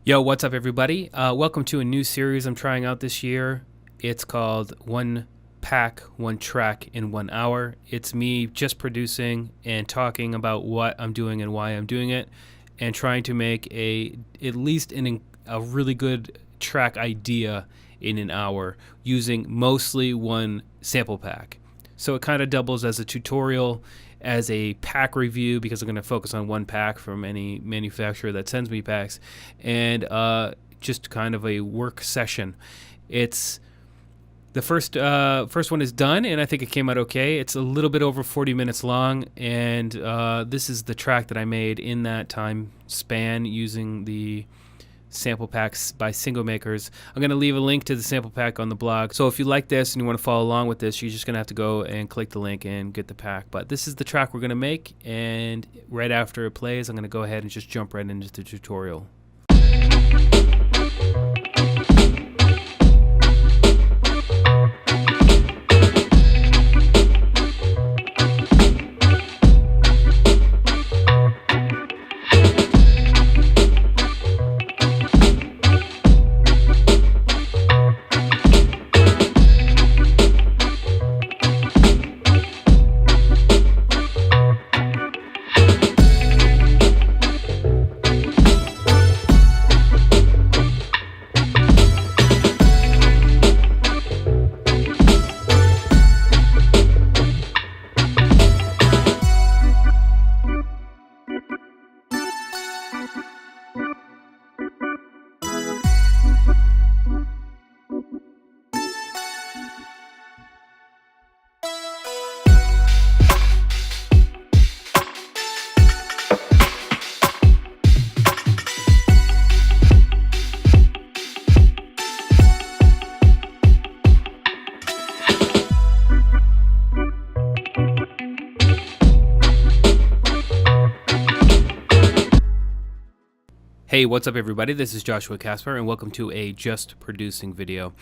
Yo, what's up, everybody? Welcome to a new series I'm trying out this year. It's called One Pack, One Track in 1 Hour. It's me just producing and talking about what I'm doing and why I'm doing it, and trying to make at least a really good track idea in an hour using mostly one sample pack. So it kind of doubles as a tutorial, as a pack review, because I'm going to focus on one pack from any manufacturer that sends me packs, and just kind of a work session. It's the first one is done, and I think it came out okay. It's a little bit over 40 minutes long, and this is the track that I made in that time span using the sample packs by Singomakers. I'm going to leave a link to the sample pack on the blog. So if you like this and you want to follow along with this, you're just going to have to go and click the link and get the pack. But this is the track we're going to make, and right after it plays, I'm going to go ahead and just jump right into the tutorial. Hey, what's up, everybody? This is Joshua Casper, and welcome to a just producing video.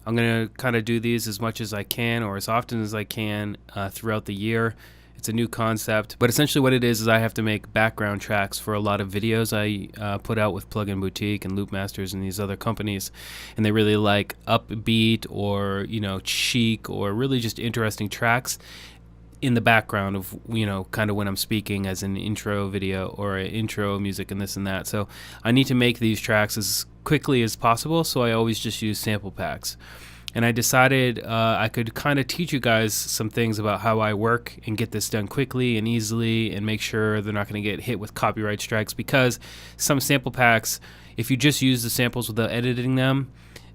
I'm going to kind of do these as much as I can, or as often as I can, throughout the year. It's a new concept, but essentially what it is I have to make background tracks for a lot of videos I put out with Plugin Boutique and Loopmasters and these other companies, and they really like upbeat or, chic or really just interesting tracks in the background of, kind of when I'm speaking as an intro video or an intro music and this and that. So I need to make these tracks as quickly as possible, so I always just use sample packs. And I decided I could kind of teach you guys some things about how I work and get this done quickly and easily and make sure they're not going to get hit with copyright strikes, because some sample packs, if you just use the samples without editing them,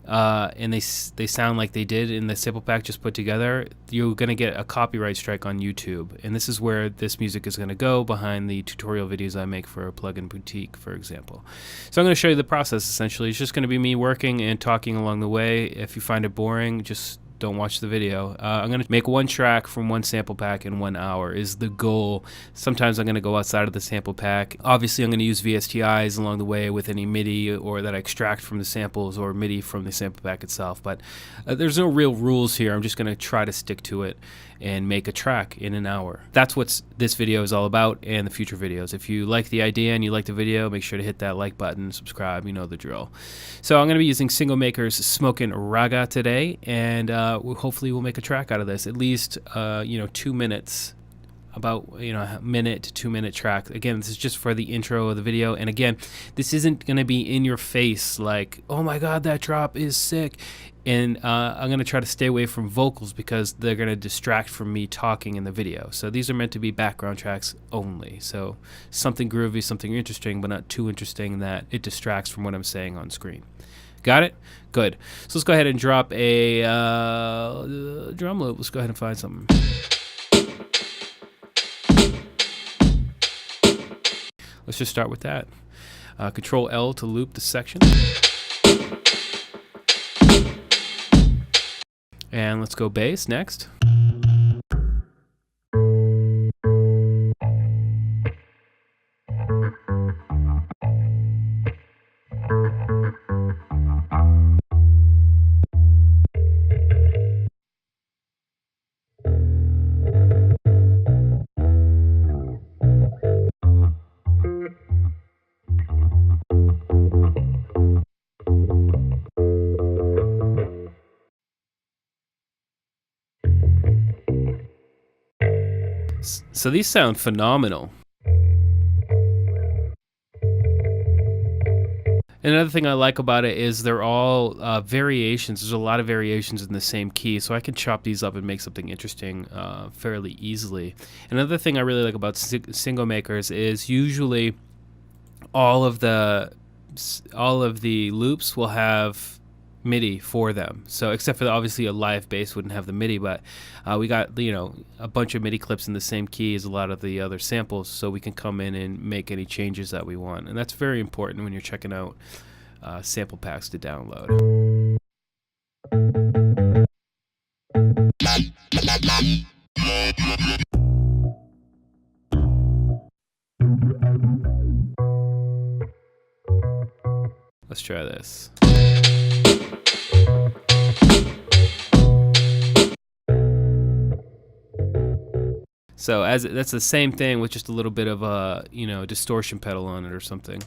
and they sound like they did in the sample pack just put together, you're going to get a copyright strike on YouTube. And this is where this music is going to go behind the tutorial videos I make for a Plugin Boutique, for example. So I'm going to show you the process, essentially. It's just going to be me working and talking along the way. If you find it boring, just don't watch the video. I'm going to make one track from one sample pack in 1 hour is the goal. Sometimes I'm going to go outside of the sample pack. Obviously, I'm going to use VSTIs along the way with any MIDI or that I extract from the samples, or MIDI from the sample pack itself. But there's no real rules here. I'm just going to try to stick to it and make a track in an hour. That's what this video is all about, and the future videos. If you like the idea and you like the video, make sure to hit that like button, subscribe, you know the drill. So I'm going to be using Singomakers Smokin Ragga today, and hopefully we'll make a track out of this, at least 2 minutes, about a minute to 2 minute track. Again, this is just for the intro of the video, and again, this isn't going to be in your face like, oh my god, that drop is sick. And I'm going to try to stay away from vocals because they're going to distract from me talking in the video. So these are meant to be background tracks only. So something groovy, something interesting, but not too interesting that it distracts from what I'm saying on screen. Got it? Good. So let's go ahead and drop a drum loop. Let's go ahead and find something. Let's just start with that. Control L to loop the section. And let's go bass next. So these sound phenomenal. Another thing I like about it is they're all variations. There's a lot of variations in the same key, so I can chop these up and make something interesting fairly easily. Another thing I really like about Singomakers is usually all of the loops will have MIDI for them. So except for obviously a live bass wouldn't have the MIDI, but we got a bunch of MIDI clips in the same key as a lot of the other samples, so we can come in and make any changes that we want, and that's very important when you're checking out sample packs to download. Let's try this. So that's the same thing with just a little bit of a distortion pedal on it or something.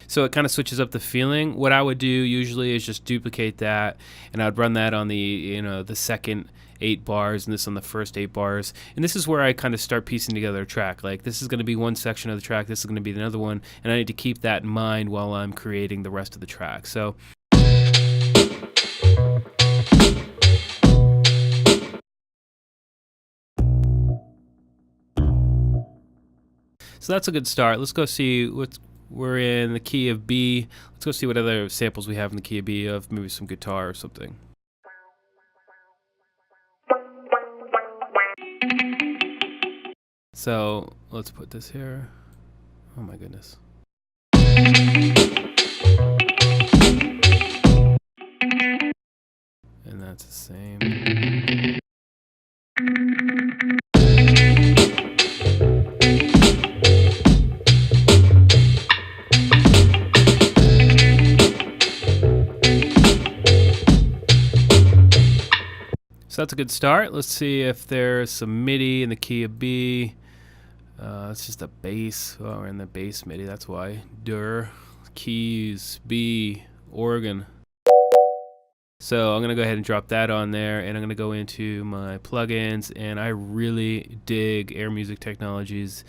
So it kind of switches up the feeling. What I would do usually is just duplicate that, and I'd run that on the second 8 bars and this on the first 8 bars. And this is where I kind of start piecing together a track. Like, this is going to be one section of the track, this is going to be another one, and I need to keep that in mind while I'm creating the rest of the track. So that's a good start. Let's go see we're in the key of B. Let's go see what other samples we have in the key of B of maybe some guitar or something. So let's put this here. Oh my goodness. And that's the same. So that's a good start. Let's see if there's some MIDI in the key of B. It's just a bass. Oh, we're in the bass MIDI, that's why. Dur, keys, B, organ. So I'm going to go ahead and drop that on there, and I'm going to go into my plugins, and I really dig Air Music Technologies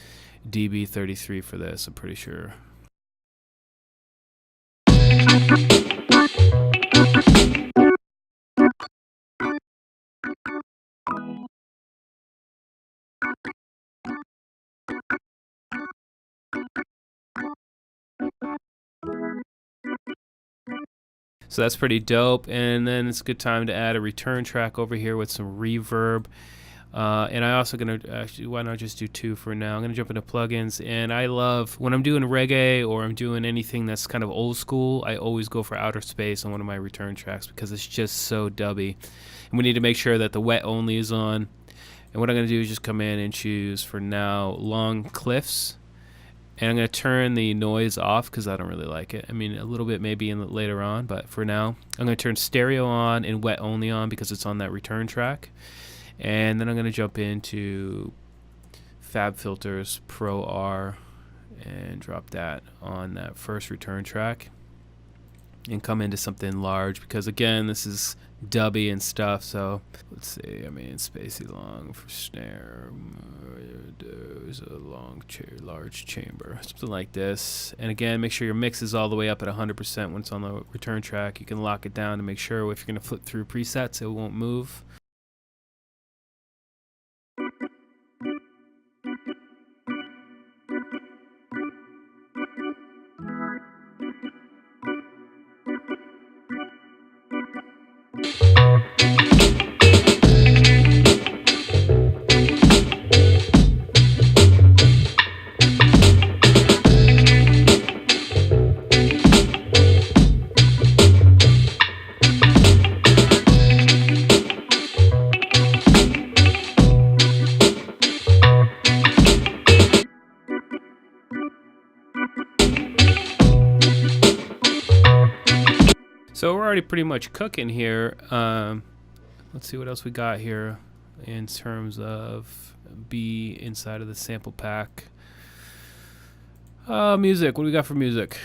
DB33 for this, I'm pretty sure. So that's pretty dope, and then it's a good time to add a return track over here with some reverb. And I also actually, why not just do 2 for now? I'm gonna jump into plugins, and I love when I'm doing reggae or I'm doing anything that's kind of old school, I always go for Outer Space on one of my return tracks because it's just so dubby. And we need to make sure that the wet only is on. And what I'm gonna do is just come in and choose for now Long Cliffs. And I'm going to turn the noise off because I don't really like it. I mean, a little bit maybe later on, but for now, I'm going to turn stereo on and wet only on because it's on that return track. And then I'm going to jump into Fabfilter's Pro R and drop that on that first return track. And come into something large because, again, this is dubby and stuff. So let's see. I mean, spacey long for snare. There's a large chamber, something like this. And again, make sure your mix is all the way up at 100% when it's on the return track. You can lock it down to make sure if you're going to flip through presets, it won't move. So we're already pretty much cooking here. Let's see what else we got here in terms of B inside of the sample pack. Music. What do we got for music?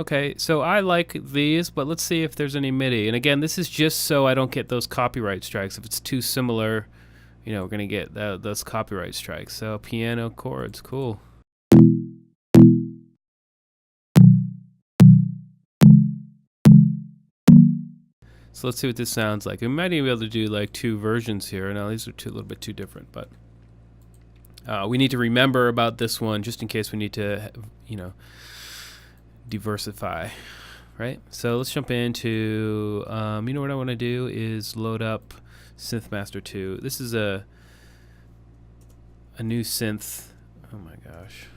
Okay, so I like these, but let's see if there's any MIDI. And again, this is just so I don't get those copyright strikes. If it's too similar, you know, we're gonna get those copyright strikes. So piano chords, cool. So let's see what this sounds like. We might even be able to do like 2 versions here. Now these are a little bit too different, but we need to remember about this one just in case we need to, you know, diversify, right? So let's jump into, you know what I want to do is load up Synthmaster 2. This is a new synth. Oh my gosh.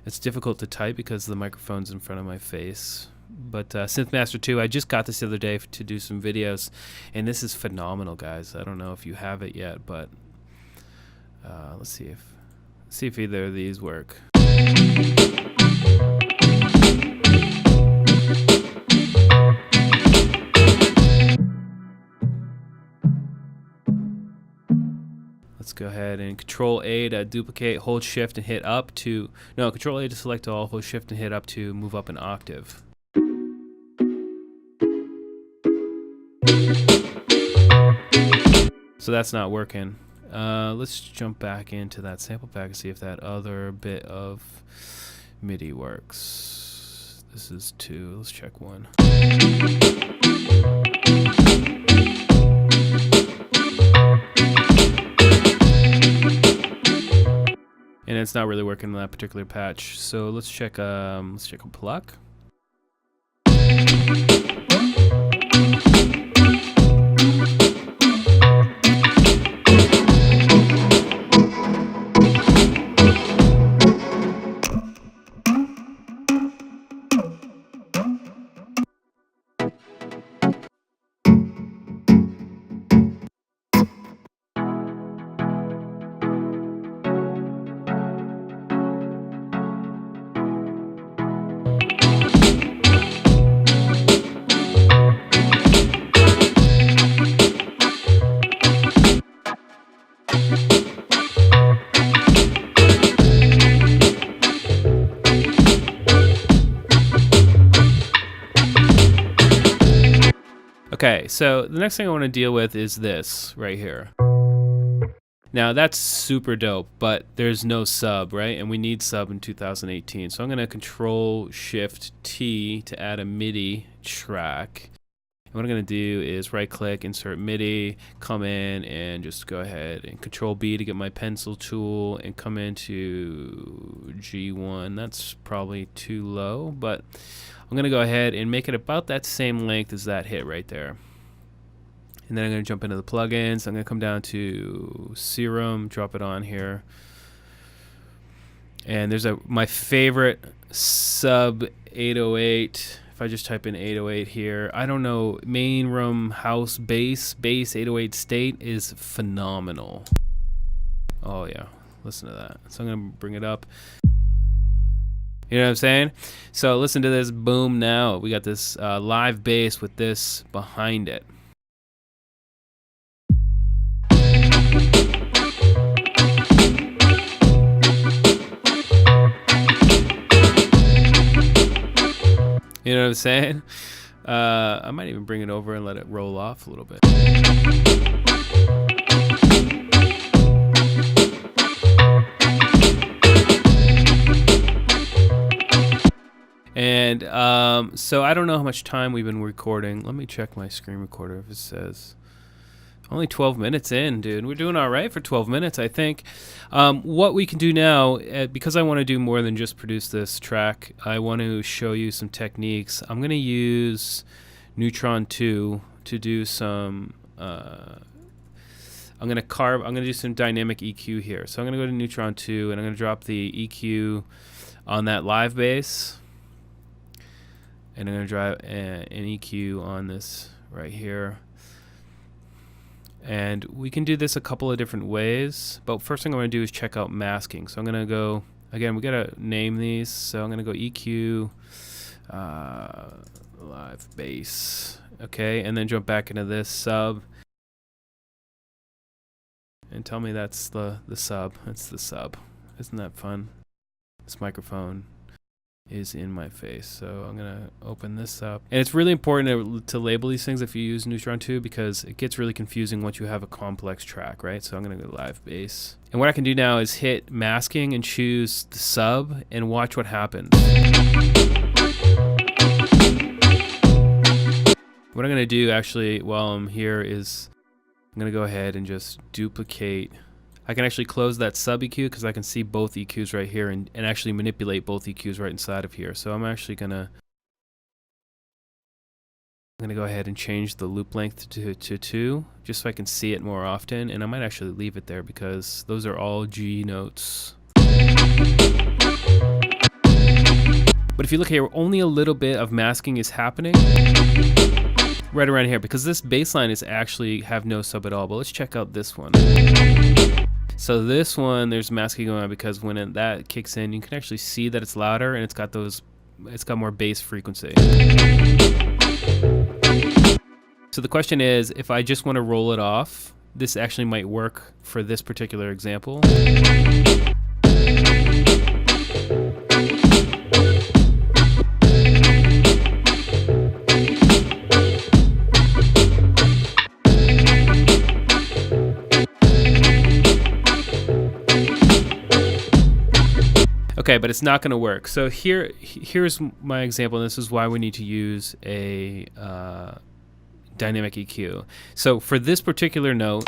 It's difficult to type because the microphone's in front of my face. But Synthmaster 2, I just got this the other day to do some videos, and this is phenomenal, guys. I don't know if you have it yet, but let's see if either of these work. Let's go ahead and Control A to duplicate, hold Shift and hit up to, no, Control A to select all, hold Shift and hit up to move up an octave. So that's not working. Let's jump back into that sample pack and see if that other bit of MIDI works. This is 2. Let's check 1. And it's not really working in that particular patch. So let's check a pluck. Okay, so the next thing I want to deal with is this right here. Now that's super dope, but there's no sub, right? And we need sub in 2018. So I'm going to Control Shift T to add a MIDI track. And what I'm going to do is right click, insert MIDI, come in and just go ahead and Control B to get my pencil tool and come into G1. That's probably too low, but I'm going to go ahead and make it about that same length as that hit right there. And then I'm going to jump into the plugins. I'm going to come down to Serum, drop it on here. And there's my favorite sub 808. If I just type in 808 here, I don't know, main room house bass 808 state is phenomenal. Oh yeah, listen to that. So I'm going to bring it up. You know what I'm saying? So listen to this boom now. We got this live bass with this behind it. You know what I'm saying? I might even bring it over and let it roll off a little bit. And so I don't know how much time we've been recording. Let me check my screen recorder if it says. Only 12 minutes in, dude. We're doing all right for 12 minutes, I think. What we can do now, because I want to do more than just produce this track, I want to show you some techniques. I'm going to use Neutron 2 to do some... I'm going to do some dynamic EQ here. So I'm going to go to Neutron 2, and I'm going to drop the EQ on that live bass. And I'm going to drive an EQ on this right here. And we can do this a couple of different ways. But first thing I'm going to do is check out masking. So I'm going to go, again, we got to name these. So I'm going to go EQ, live bass. Okay, and then jump back into this sub. And tell me that's the sub. That's the sub. Isn't that fun? This microphone. is in my face. So I'm gonna open this up, and it's really important to label these things if you use Neutron 2, because it gets really confusing once you have a complex track, right? So I'm gonna go live bass, and what I can do now is hit masking and choose the sub and watch what happens. What I'm gonna do actually while I'm here is I'm gonna go ahead and just duplicate. I can actually close that sub EQ because I can see both EQs right here and actually manipulate both EQs right inside of here. So I'm actually gonna go ahead and change the loop length to 2 just so I can see it more often, and I might actually leave it there because those are all G notes. But if you look here, only a little bit of masking is happening right around here because this bass line is actually have no sub at all. But let's check out this one. So this one, there's masking going on because when that kicks in, you can actually see that it's louder and it's got more bass frequency. So the question is, if I just want to roll it off, this actually might work for this particular example. Okay, but it's not going to work. So here's my example, and this is why we need to use a dynamic EQ. So for this particular note,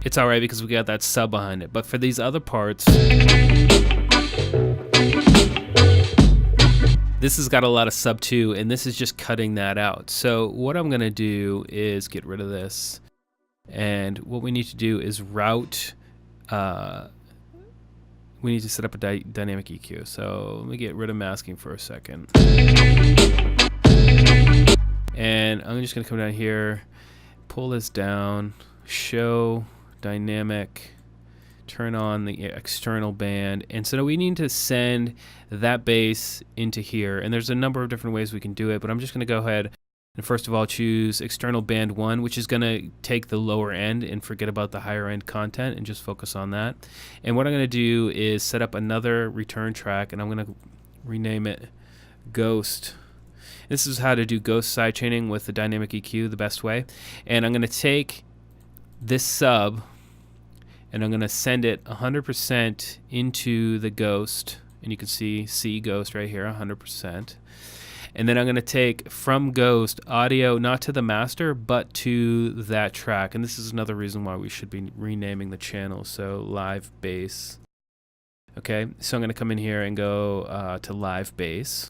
it's all right because we got that sub behind it. But for these other parts, this has got a lot of sub too, and this is just cutting that out. So what I'm going to do is get rid of this, and what we need to do is route. We need to set up a dynamic EQ. So let me get rid of masking for a second. And I'm just going to come down here, pull this down, show dynamic, turn on the external band. And so now we need to send that bass into here. And there's a number of different ways we can do it, but I'm just going to go ahead and first of all choose external band 1, which is going to take the lower end and forget about the higher end content and just focus on that. And what I'm going to do is set up another return track, and I'm going to rename it Ghost. This is how to do ghost sidechaining with the dynamic EQ the best way. And I'm going to take this sub and I'm going to send it 100% into the ghost, and you can see ghost right here, 100%. And then I'm going to take from ghost audio not to the master but to that track, and this is another reason why we should be renaming the channel. So live bass. Okay, so I'm going to come in here and go to live bass.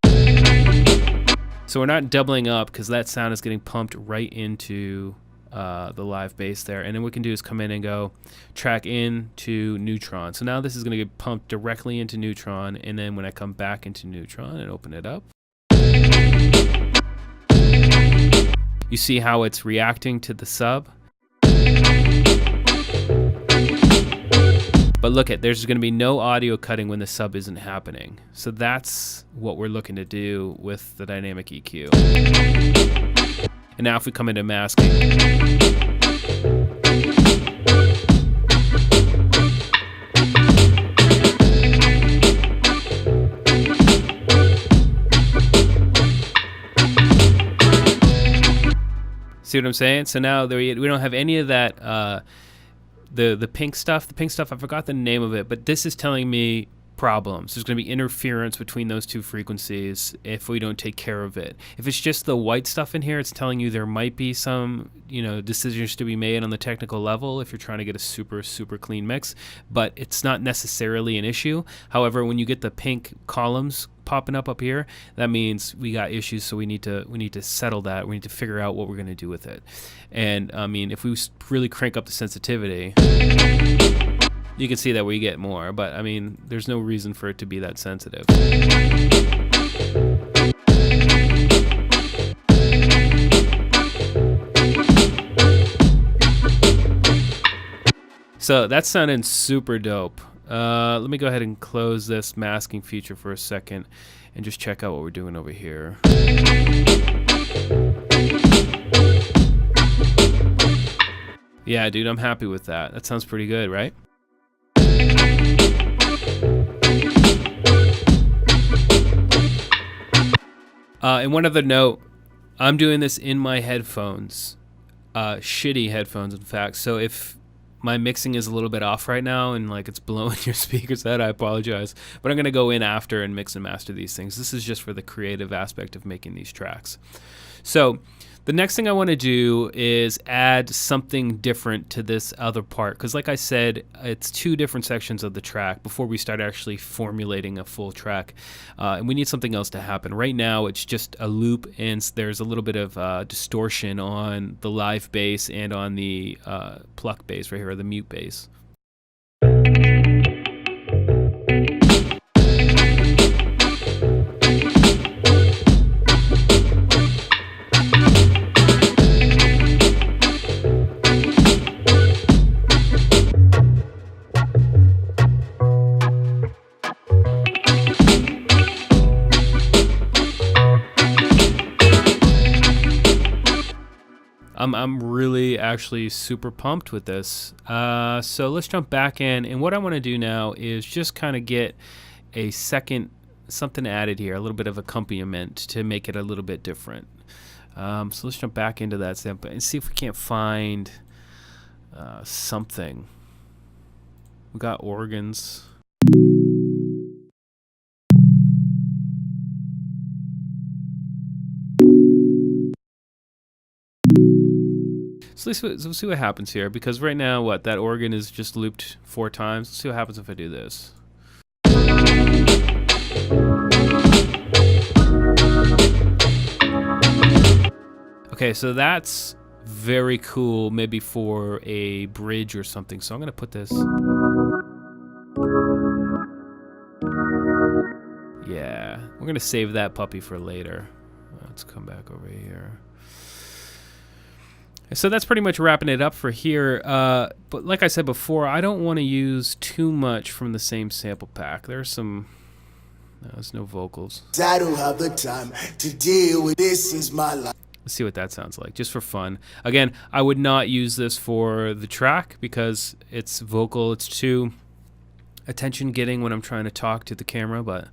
So we're not doubling up because that sound is getting pumped right into the live bass there. And then what we can do is come in and go track in to Neutron. So now this is going to get pumped directly into Neutron, and then when I come back into Neutron and open it up, you see how it's reacting to the sub. But look there's going to be no audio cutting when the sub isn't happening. So that's what we're looking to do with the dynamic EQ. And now if we come into masking, see what I'm saying? So now we don't have any of that, the pink stuff. The pink stuff, I forgot the name of it, but this is telling me problems. There's going to be interference between those two frequencies if we don't take care of it. If it's just the white stuff in here, it's telling you there might be some, decisions to be made on the technical level if you're trying to get a super, super clean mix, but it's not necessarily an issue. However, when you get the pink columns popping up here, that means we got issues, so we need to settle that. We need to figure out what we're going to do with it. And I mean, if we really crank up the sensitivity, you can see that we get more, but I mean, there's no reason for it to be that sensitive. So that's sounding super dope. Let me go ahead and close this masking feature for a second and just check out what we're doing over here. Yeah, dude, I'm happy with that. That sounds pretty good, right? And one other note, I'm doing this in my headphones, shitty headphones, in fact. So if my mixing is a little bit off right now and like it's blowing your speakers out, I apologize. But I'm going to go in after and mix and master these things. This is just for the creative aspect of making these tracks. So the next thing I want to do is add something different to this other part, because like I said, it's two different sections of the track before we start actually formulating a full track, and we need something else to happen. Right now it's just a loop, and there's a little bit of distortion on the live bass and on the pluck bass right here, or the mute bass. I'm really actually super pumped with this. So let's jump back in, and what I want to do now is just kind of get a second something added here, a little bit of accompaniment to make it a little bit different. So let's jump back into that sample and see if we can't find something. We got organs. So let's see what happens here, because right now, that organ is just looped 4 times. Let's see what happens if I do this. Okay, so that's very cool, maybe for a bridge or something. So I'm gonna put this. Yeah, we're gonna save that puppy for later. Let's come back over here. So that's pretty much wrapping it up for here. But like I said before, I don't want to use too much from the same sample pack. There's some... No, there's no vocals. I don't have the time to deal with this. Is my life. Let's see what that sounds like, just for fun. Again, I would not use this for the track because it's vocal. It's too attention-getting when I'm trying to talk to the camera, but...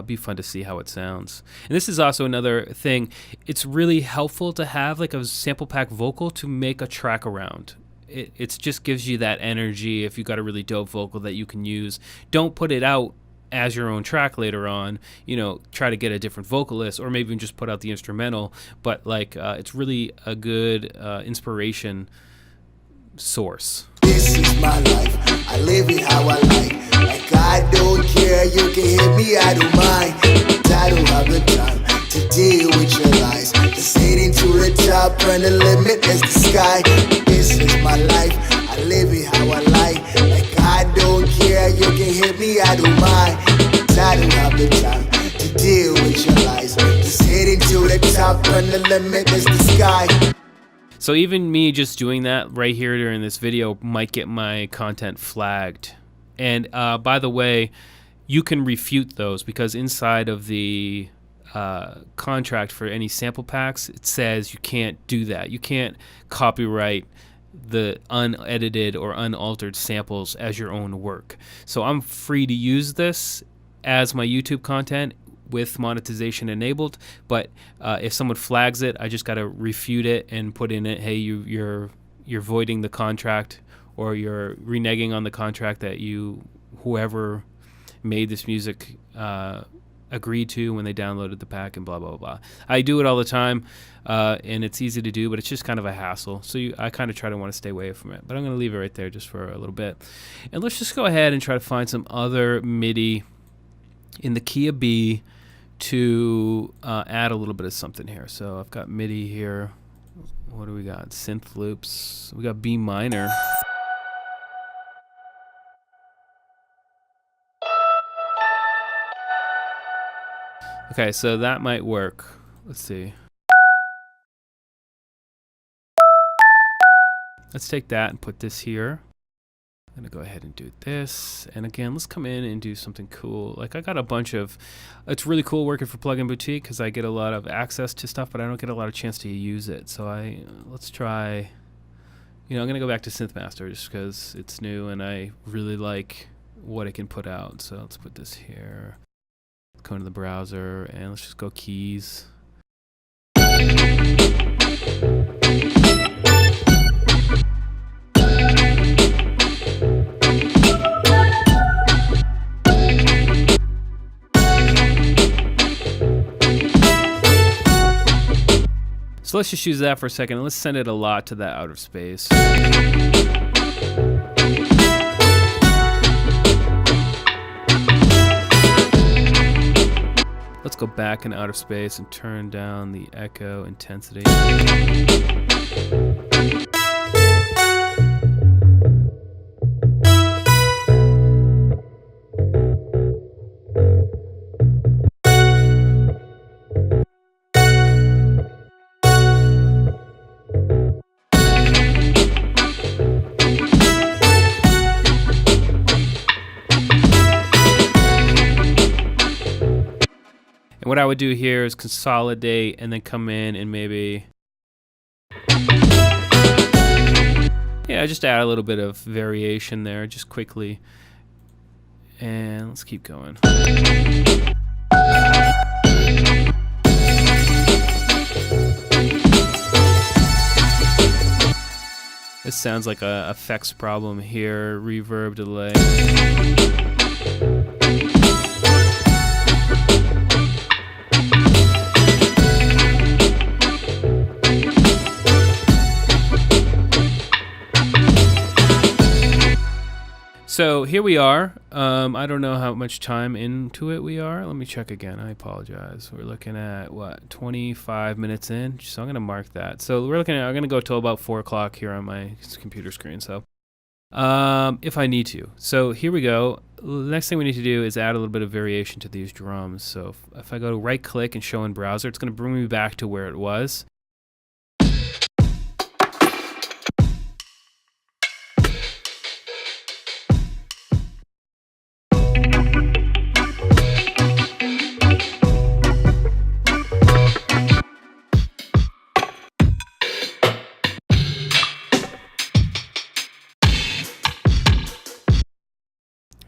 be fun to see how it sounds. And this is also another thing. It's really helpful to have like a sample pack vocal to make a track around. It just gives you that energy if you got a really dope vocal that you can use. Don't put it out as your own track later on. You know, try to get a different vocalist, or maybe even just put out the instrumental. But like, it's really a good inspiration source. This is my life. I live it how I like. Like I don't care. You can hit me, I don't mind. I don't have the time to deal with your lies. Just heading to the top, and the limit is the sky. This is my life. I live it how I like. Like I don't care. You can hit me, I don't mind. I don't have the time to deal with your lies. Just heading to the top, and the limit is the sky. So even me just doing that right here during this video might get my content flagged. And by the way, you can refute those, because inside of the contract for any sample packs, it says you can't do that. You can't copyright the unedited or unaltered samples as your own work. So I'm free to use this as my YouTube content with monetization enabled, but if someone flags it, I just got to refute it and put in it, hey, you're voiding the contract, or you're reneging on the contract that whoever made this music agreed to when they downloaded the pack, and blah blah blah. I do it all the time, and it's easy to do, but it's just kind of a hassle. So I kind of want to stay away from it. But I'm going to leave it right there just for a little bit, and let's just go ahead and try to find some other MIDI in the key of B to add a little bit of something here. So I've got MIDI here. What do we got? Synth loops. We got B minor. Okay, so that might work. Let's see. Let's take that and put this here. I'm gonna go ahead and do this, and again, let's come in and do something cool. Like, I got a bunch of, it's really cool working for Plugin Boutique because I get a lot of access to stuff, but I don't get a lot of chance to use it. So let's try, I'm gonna go back to Synthmaster just because it's new and I really like what it can put out. So let's put this here. Let's go into the browser and let's just go keys. So let's just use that for a second, and let's send it a lot to that outer space. Let's go back in outer space and turn down the echo intensity. And what I would do here is consolidate and then come in and maybe, yeah, just add a little bit of variation there just quickly. And let's keep going. This sounds like a effects problem here, reverb delay. So here we are. I don't know how much time into it we are. Let me check again. I apologize. We're looking at what, 25 minutes in. So I'm gonna mark that. So we're looking at, I'm gonna go till about 4 o'clock here on my computer screen. So if I need to. So here we go. The next thing we need to do is add a little bit of variation to these drums. So if I go to right click and show in browser, it's gonna bring me back to where it was.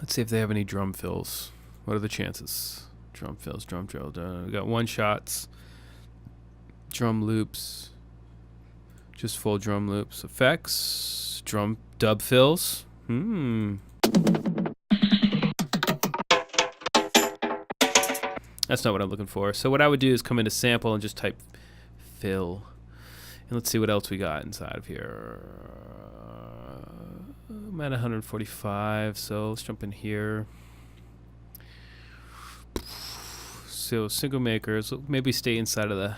Let's see if they have any drum fills. What are the chances? Drum fills, drum drill. We got one shots, drum loops, just full drum loops, effects, drum dub fills. That's not what I'm looking for. So what I would do is come into sample and just type fill. And let's see what else we got inside of here. I'm at 145, so let's jump in here. So Singomakers, maybe stay inside of the.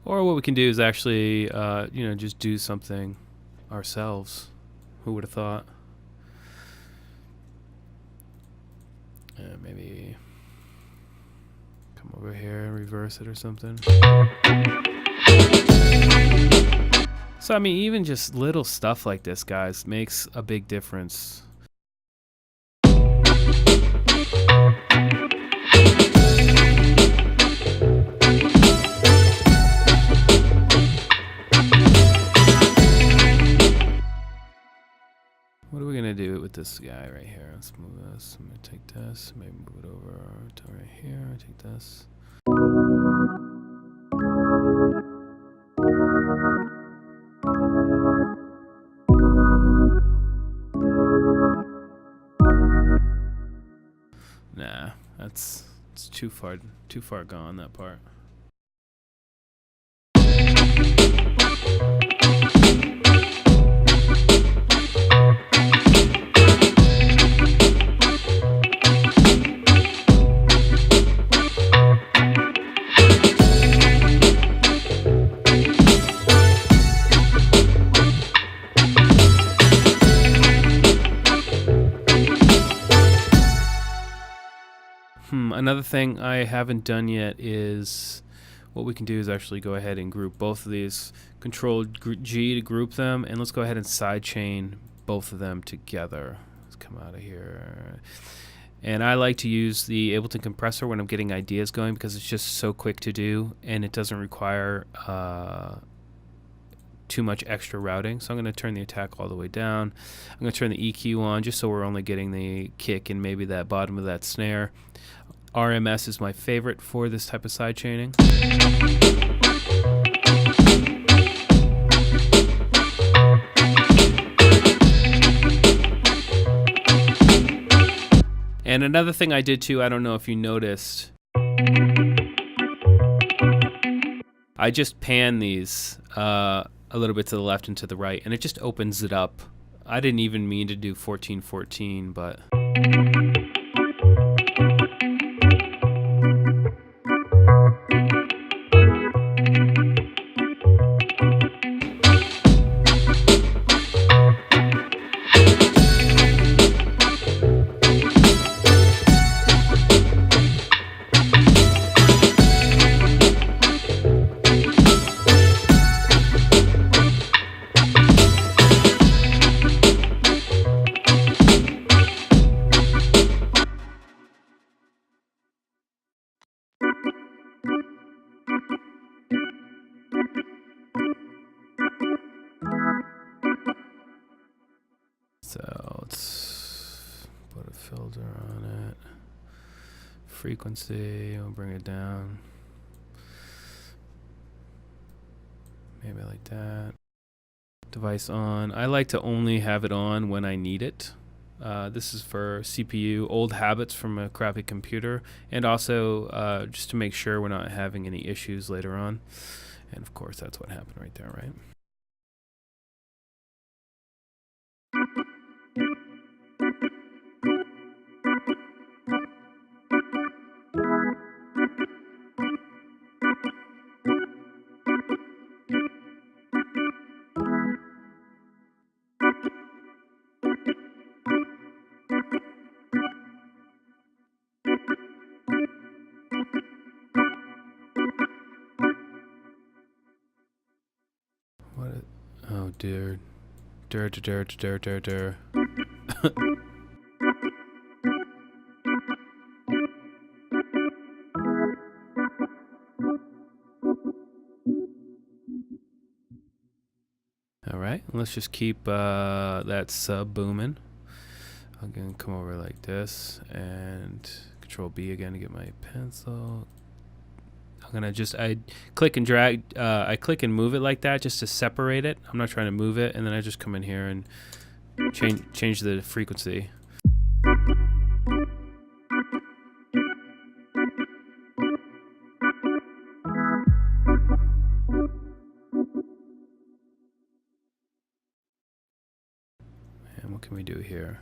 Or what we can do is actually, just do something ourselves. Who would have thought? Maybe come over here and reverse it or something. So I mean, even just little stuff like this, guys, makes a big difference. What are we gonna do with this guy right here? Let's move this. I'm gonna take this, maybe move it over to right here. Take this. Nah, it's too far gone, that part. Another thing I haven't done yet is what we can do is actually go ahead and group both of these. Control G to group them, and let's go ahead and sidechain both of them together. Let's come out of here. And I like to use the Ableton compressor when I'm getting ideas going because it's just so quick to do and it doesn't require too much extra routing. So I'm going to turn the attack all the way down. I'm going to turn the EQ on just so we're only getting the kick and maybe that bottom of that snare. RMS is my favorite for this type of sidechaining. And another thing I did too, I don't know if you noticed, I just pan these a little bit to the left and to the right, and it just opens it up. I didn't even mean to do 14/14, but... So let's put a filter on it. Frequency, we'll bring it down. Maybe like that. Device on. I like to only have it on when I need it. This is for CPU, old habits from a crappy computer, and also just to make sure we're not having any issues later on. And of course, that's what happened right there, right? What? Oh dear. Dur. All right, let's just keep that sub booming. I'm gonna come over like this and Control B again to get my pencil. I'm gonna I click and drag, I click and move it like that just to separate it. I'm not trying to move it, and then I just come in here and change the frequency. And what can we do here?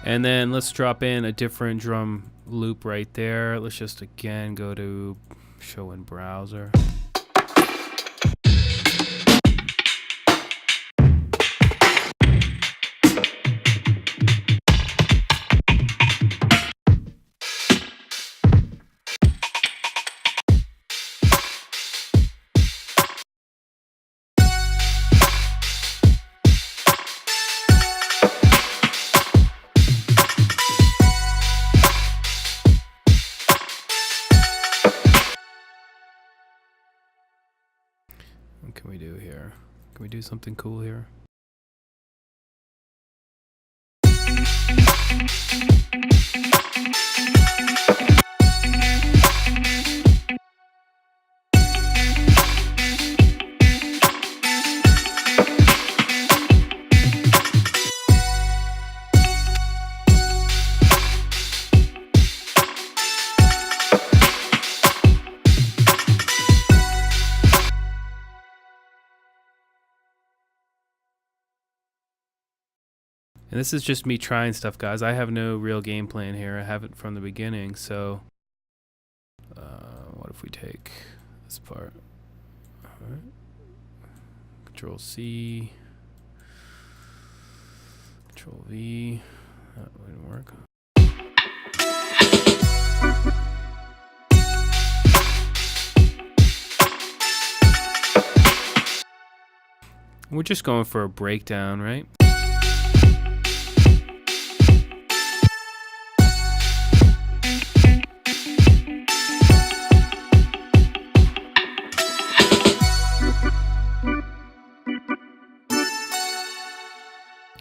And then let's drop in a different drum loop right there. Let's just again go to show in browser. What can we do here? Can we do something cool here? And this is just me trying stuff, guys. I have no real game plan here. I haven't from the beginning. So what if we take this part? All right. Control C. Control V. That wouldn't work. We're just going for a breakdown, right?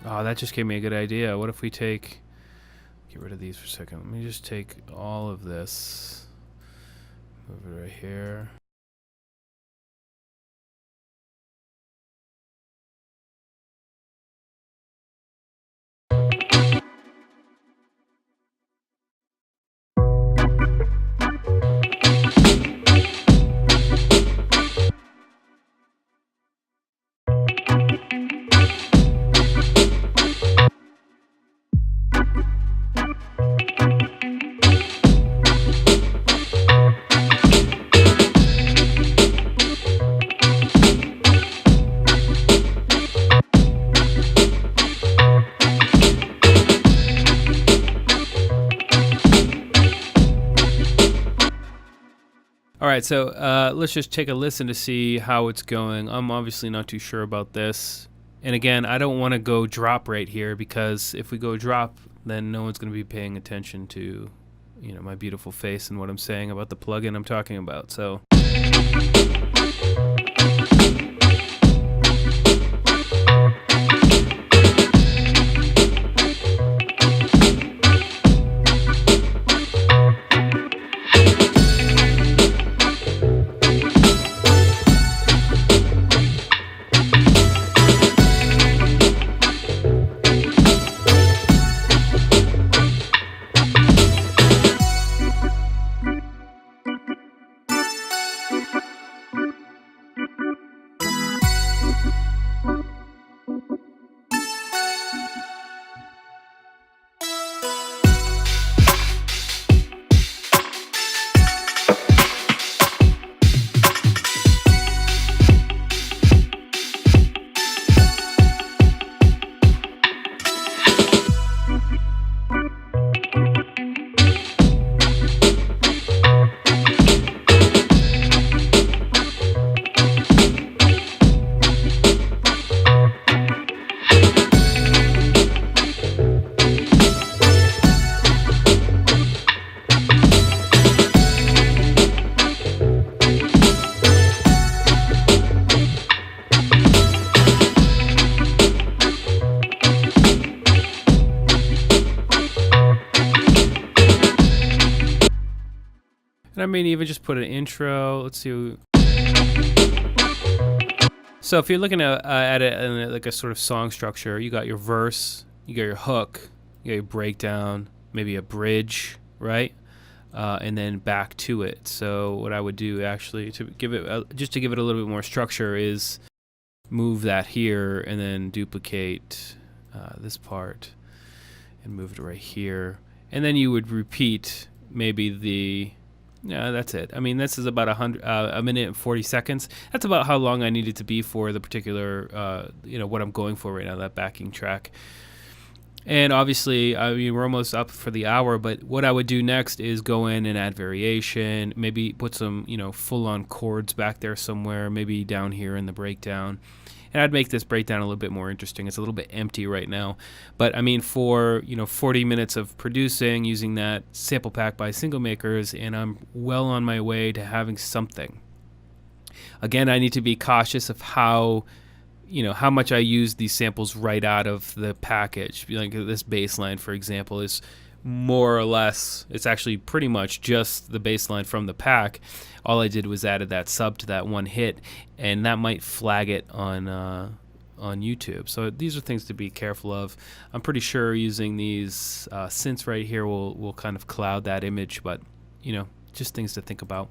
Oh, that just gave me a good idea. What if we get rid of these for a second. Let me just take all of this, move it right here. All right, so let's just take a listen to see how it's going. I'm obviously not too sure about this. And again, I don't want to go drop right here, because if we go drop, then no one's going to be paying attention to, you know, my beautiful face and what I'm saying about the plugin I'm talking about. So I mean, even just put an intro. Let's see. So if you're looking at it in like a sort of song structure, you got your verse, you got your hook, you got your breakdown, maybe a bridge, right? And then back to it. So what I would do actually to give it just to give it a little bit more structure is move that here and then duplicate this part and move it right here. And then you would repeat maybe the. Yeah, that's it. I mean, this is about a minute and 40 seconds. That's about how long I need it to be for the particular, you know, what I'm going for right now, that backing track. And obviously, I mean, we're almost up for the hour, but what I would do next is go in and add variation, maybe put some, you know, full-on chords back there somewhere, maybe down here in the breakdown. And I'd make this breakdown a little bit more interesting. It's a little bit empty right now. But I mean, for, you know, 40 minutes of producing using that sample pack by Singomakers, and I'm well on my way to having something. Again, I need to be cautious of how, you know, how much I use these samples right out of the package. Like this bass line, for example, is more or less, it's actually pretty much just the bass line from the pack. All I did was added that sub to that one hit, and that might flag it on YouTube. So these are things to be careful of. I'm pretty sure using these synths right here will kind of cloud that image, but you know, just things to think about.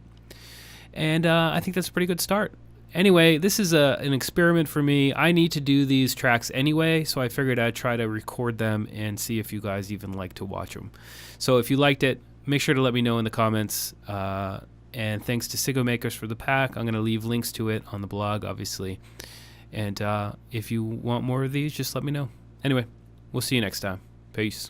And I think that's a pretty good start. Anyway, this is an experiment for me. I need to do these tracks anyway, so I figured I'd try to record them and see if you guys even like to watch them. So if you liked it, make sure to let me know in the comments. And thanks to Singomakers for the pack. I'm going to leave links to it on the blog, obviously. And if you want more of these, just let me know. Anyway, we'll see you next time. Peace.